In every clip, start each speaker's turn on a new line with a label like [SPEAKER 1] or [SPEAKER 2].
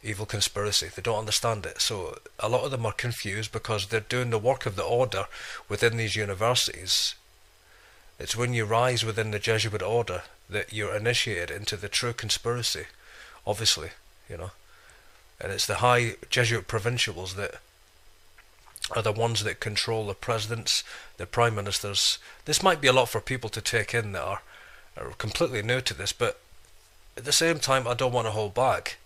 [SPEAKER 1] evil conspiracy. They don't understand it. So a lot of them are confused because they're doing the work of the order within these universities. It's when you rise within the Jesuit order that you're initiated into the true conspiracy, obviously, you know. And it's the high Jesuit provincials that are the ones that control the presidents, the prime ministers. This might be a lot for people to take in that are completely new to this, but at the same time, I don't want to hold back.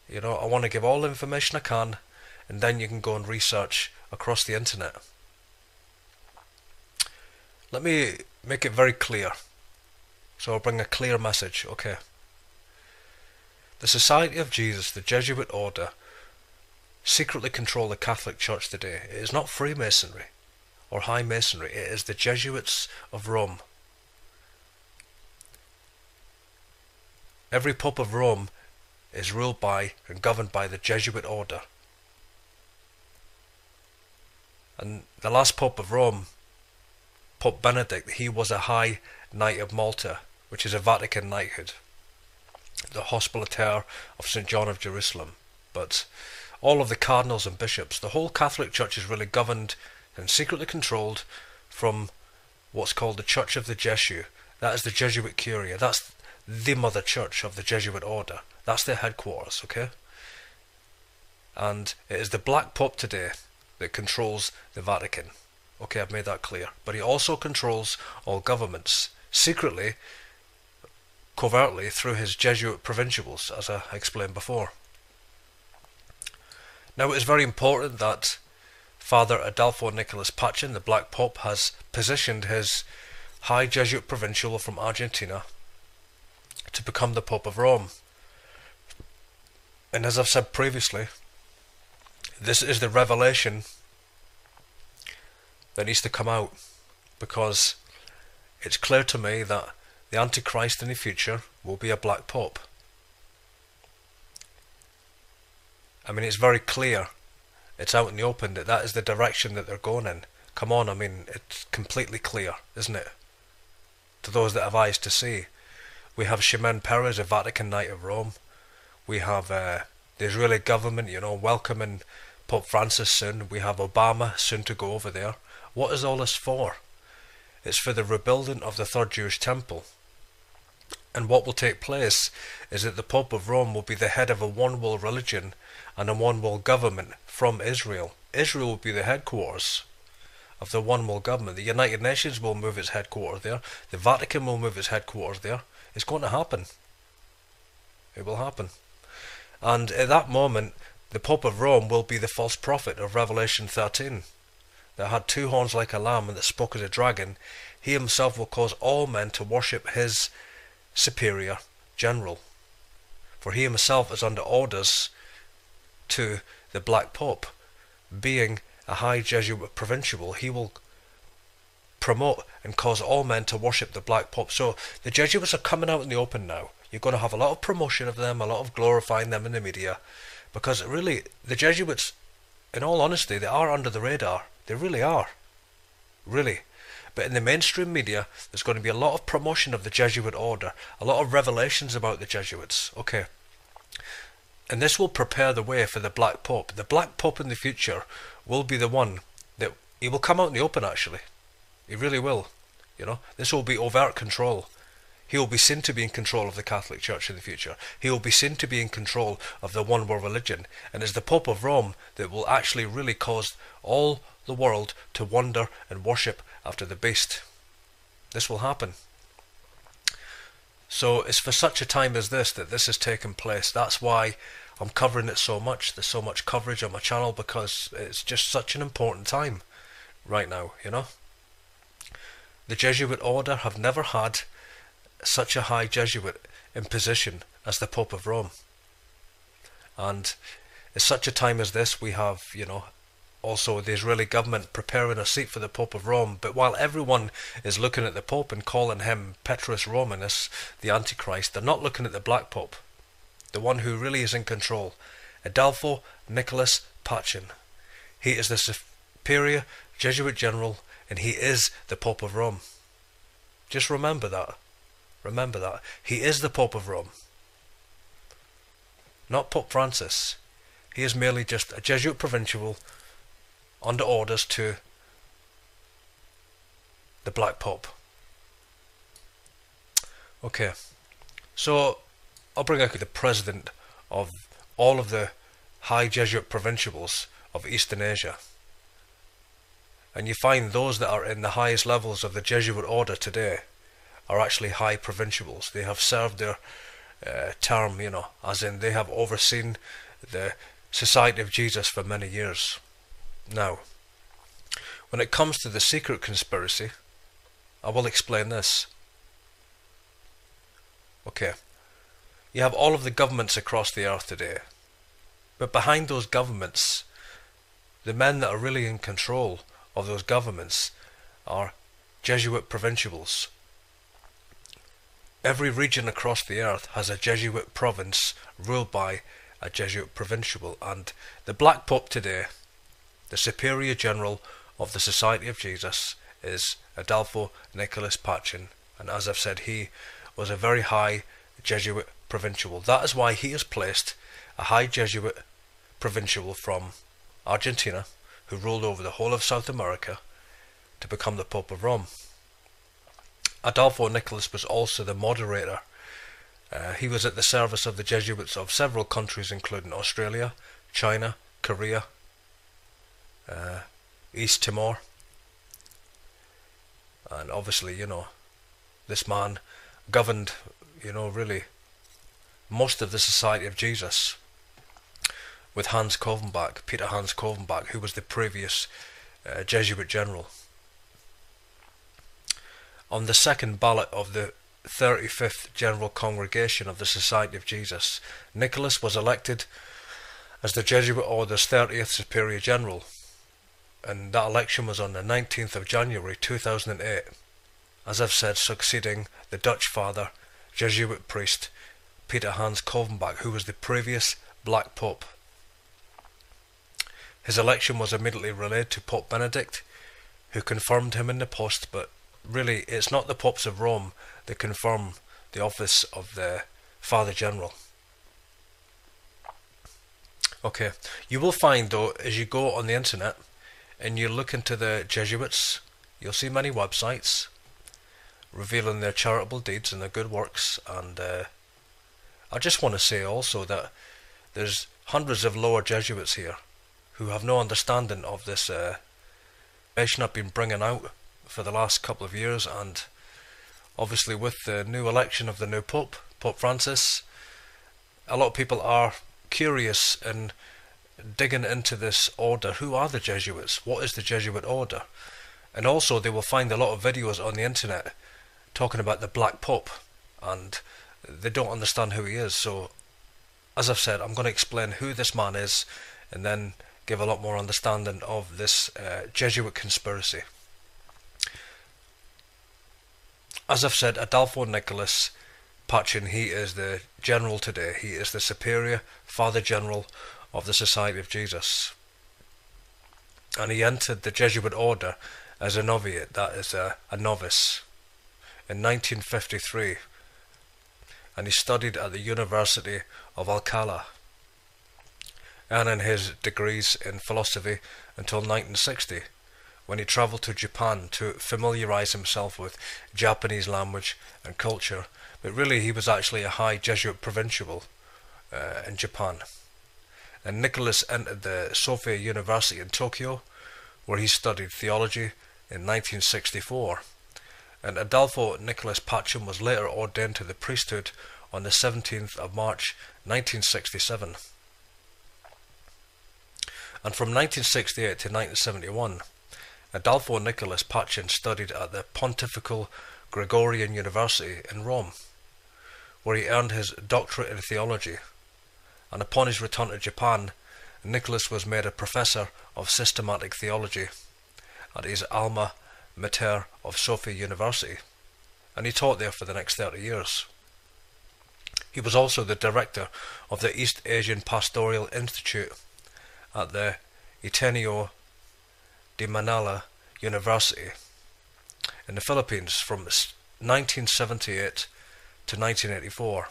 [SPEAKER 1] You know, I want to give all the information I can, and then you can go and research across the internet. Let me make it very clear. So I'll bring a clear message, okay? The Society of Jesus, the Jesuit order, secretly control the Catholic Church today. It is not Freemasonry or High Masonry. It is the Jesuits of Rome. Every Pope of Rome is ruled by and governed by the Jesuit order. And the last Pope of Rome, Pope Benedict, he was a High Knight of Malta, which is a Vatican knighthood, the Hospitaller of St. John of Jerusalem. But all of the cardinals and bishops, the whole Catholic Church is really governed and secretly controlled from what's called the Church of the Jesuit. That is the Jesuit Curia. That's the mother church of the Jesuit order. That's their headquarters, okay? And it is the Black Pope today that controls the Vatican. Okay, I've made that clear. But he also controls all governments, secretly, covertly, through his Jesuit provincials, as I explained before. Now it is very important that Father Adolfo Nicolas Pachin, the Black Pope, has positioned his High Jesuit Provincial from Argentina to become the Pope of Rome. And as I've said previously, this is the revelation that needs to come out, because it's clear to me that the Antichrist in the future will be a Black Pope. I mean, it's very clear, it's out in the open that that is the direction that they're going in. Come on, I mean, it's completely clear, isn't it? To those that have eyes to see. We have Shimon Peres, a Vatican Knight of Rome. We have the Israeli government, you know, welcoming Pope Francis soon. We have Obama soon to go over there. What is all this for? It's for the rebuilding of the Third Jewish Temple. And what will take place is that the Pope of Rome will be the head of a one-world religion and a one-world government from Israel. Israel will be the headquarters of the one-world government. The United Nations will move its headquarters there. The Vatican will move its headquarters there. It's going to happen. It will happen. And at that moment, the Pope of Rome will be the false prophet of Revelation 13, that had two horns like a lamb and that spoke as a dragon. He himself will cause all men to worship his superior general, for he himself is under orders to the Black Pope. Being a High Jesuit Provincial, he will promote and cause all men to worship the Black Pope. So the Jesuits are coming out in the open now. You're going to have a lot of promotion of them, a lot of glorifying them in the media, because really, the Jesuits, in all honesty, they are under the radar. They really are. Really. But in the mainstream media, there's going to be a lot of promotion of the Jesuit order, a lot of revelations about the Jesuits. Okay. And this will prepare the way for the Black Pope. The Black Pope in the future will be the one that, he will come out in the open actually. He really will. You know, this will be overt control. He will be seen to be in control of the Catholic Church in the future. He will be seen to be in control of the one world religion. And it's the Pope of Rome that will actually really cause all the world to wonder and worship after the beast. This will happen. So it's for such a time as this that this has taken place. That's why I'm covering it so much. There's so much coverage on my channel, because it's just such an important time right now, you know. The Jesuit order have never had such a high Jesuit in position as the Pope of Rome. And at such a time as this, we have, you know, also the Israeli government preparing a seat for the Pope of Rome. But while everyone is looking at the Pope and calling him Petrus Romanus, the Antichrist, they're not looking at the Black Pope, the one who really is in control, Adolfo Nicolas Pachin. He is the superior Jesuit general, and he is the Pope of Rome. Just remember that. Remember that. He is the Pope of Rome. not Pope Francis. He is merely just a Jesuit provincial under orders to the Black Pope. Okay, so I'll bring out the president of all of the high Jesuit provincials of Eastern Asia. And you find those that are in the highest levels of the Jesuit order today are actually high provincials. They have served their term, as in they have overseen the Society of Jesus for many years. Now, when it comes to the secret conspiracy, I will explain this. Okay, you have all of the governments across the earth today, but behind those governments, the men that are really in control of those governments are Jesuit provincials. Every region across the earth has a Jesuit province ruled by a Jesuit provincial, and the Black Pope today, the Superior General of the Society of Jesus, is Adolfo Nicholas Pachin, and as I've said, he was a very high Jesuit provincial. That is why he has placed a high Jesuit provincial from Argentina, who ruled over the whole of South America, to become the Pope of Rome. Adolfo Nicholas was also the moderator. He was at the service of the Jesuits of several countries, including Australia, China, Korea, East Timor, and obviously, this man governed, really most of the Society of Jesus with Peter Hans Kovenbach, who was the previous Jesuit general. On the second ballot of the 35th General Congregation of the Society of Jesus, Nicholas was elected as the Jesuit Order's 30th Superior General, and that election was on the 19th of January 2008, as I've said, succeeding the Dutch father, Jesuit priest Peter Hans Kovenbach, who was the previous Black Pope. His election was immediately relayed to Pope Benedict, who confirmed him in the post, but really it's not the Popes of Rome that confirm the office of the Father General. Okay, you will find though, as you go on the internet and you look into the Jesuits, you'll see many websites revealing their charitable deeds and their good works, and I just want to say also that there's hundreds of lower Jesuits here who have no understanding of this information I've been bringing out for the last couple of years, and obviously with the new election of the new Pope, Pope Francis, a lot of people are curious and digging into this order. Who are the Jesuits? What is the Jesuit order? And also they will find a lot of videos on the internet talking about the Black Pope, and they don't understand who he is. So as I've said, I'm going to explain who this man is and then give a lot more understanding of this Jesuit conspiracy. As I've said, Adolfo Nicholas Pachin, he is the general today. He is the Superior Father General of the Society of Jesus. And he entered the Jesuit order as a novitiate, that is a novice, in 1953. And he studied at the University of Alcalá, earning his degrees in philosophy until 1960, when he travelled to Japan to familiarise himself with Japanese language and culture. But really he was actually a high Jesuit provincial in Japan. And Nicholas entered the Sophia University in Tokyo, where he studied theology in 1964. And Adolfo Nicholas Pachin was later ordained to the priesthood on the 17th of March 1967. And from 1968 to 1971, Adolfo Nicholas Pachin studied at the Pontifical Gregorian University in Rome, where he earned his doctorate in theology. And upon his return to Japan, Nicholas was made a professor of systematic theology at his alma mater of Sophia University, and he taught there for the next 30 years. He was also the director of the East Asian Pastoral Institute at the Ateneo de Manila University in the Philippines from 1978 to 1984.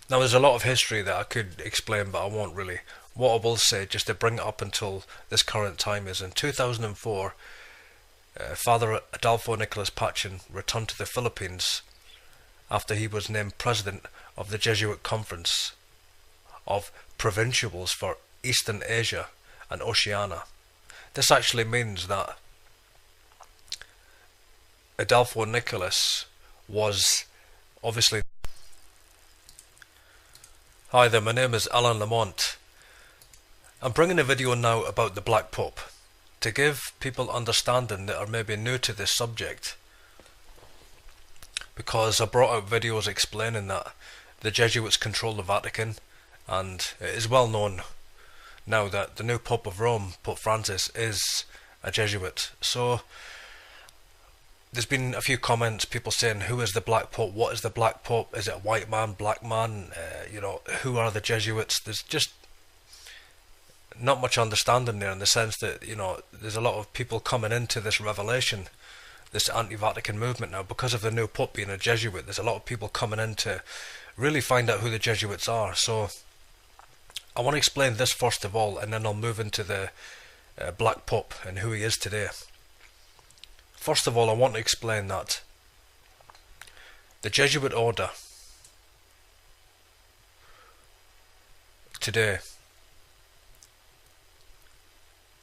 [SPEAKER 1] Now there's a lot of history that I could explain, but I won't really. What I will say, just to bring it up until this current time, is in 2004, Father Adolfo Nicolas Pachin returned to the Philippines after he was named president of the Jesuit Conference of Provincials for Eastern Asia and Oceania. This actually means that Adolfo Nicolas was obviously... Hi there, my name is Alan Lamont. I'm bringing a video now about the Black Pope to give people understanding that are maybe new to this subject, because I brought out videos explaining that the Jesuits control the Vatican, and it is well known now that the new Pope of Rome, Pope Francis, is a Jesuit. So there's been a few comments, people saying, who is the Black Pope? What is the Black Pope? Is it a white man, black man? Who are the Jesuits? There's just not much understanding there, in the sense that, there's a lot of people coming into this revelation, this anti-Vatican movement now, because of the new Pope being a Jesuit. There's a lot of people coming in to really find out who the Jesuits are. So I want to explain this first of all, and then I'll move into the Black Pope and who he is today. First of all, I want to explain that the Jesuit order today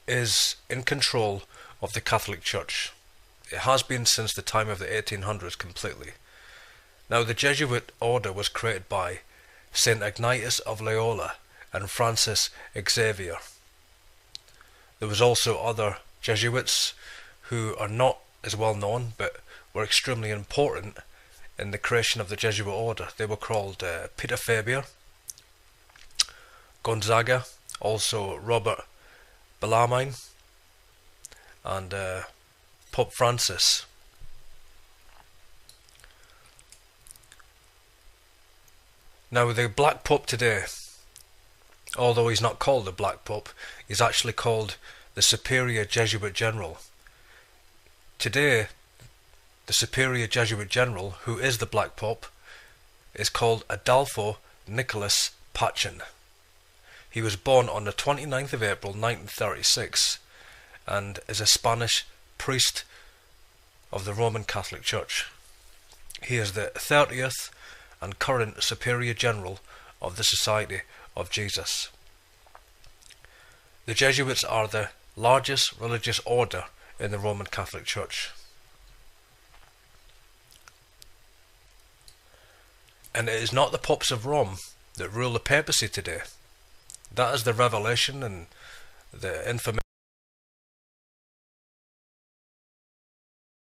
[SPEAKER 1] is in control of the Catholic Church. It has been since the time of the 1800s completely. Now, the Jesuit order was created by Saint Ignatius of Loyola and Francis Xavier. There was also other Jesuits who are not as well known, but were extremely important in the creation of the Jesuit order. They were called Peter Faber, Gonzaga, also Robert Bellarmine, and Pope Francis. Now, the Black Pope today, although he's not called the Black Pope, he's actually called the Superior Jesuit General. Today, the Superior Jesuit General, who is the Black Pope, is called Adolfo Nicolas Pachin. He was born on the 29th of April 1936 and is a Spanish priest of the Roman Catholic Church. He is the 30th and current Superior General of the Society of Jesus. The Jesuits are the largest religious order in the Roman Catholic Church. And it is not the popes of Rome that rule the papacy today. That is the revelation and the information